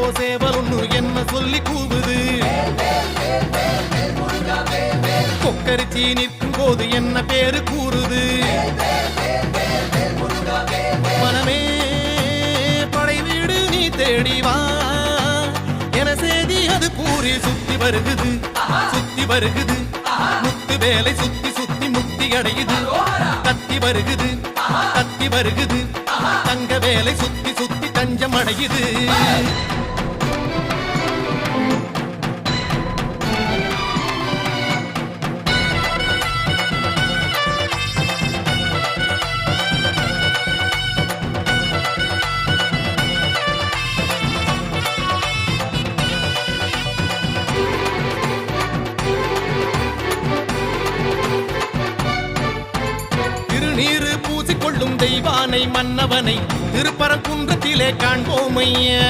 ஏதோ சேவல் ஒண்ணு என்ன சொல்லி கூவுது. கொக்கரிச்சி நிற்கும் போது என்ன பேரு கூறுது. மனமே படை வீடு நீ தேடி வா என செய்தி அது கூறி சுத்தி வருகுது சுத்தி வருகுது. முத்து வேலை சுத்தி சுத்தி முக்தி அடையுது. கத்தி வருகுது கத்தி வருகுது. தங்க வேலை சுத்தி சுத்தி தஞ்சம் அடையுது. திருநீரு பூசிக்கொள்ளும் தெய்வானை மன்னவனை திருப்பரங்குன்றத்திலே காண்போமையா.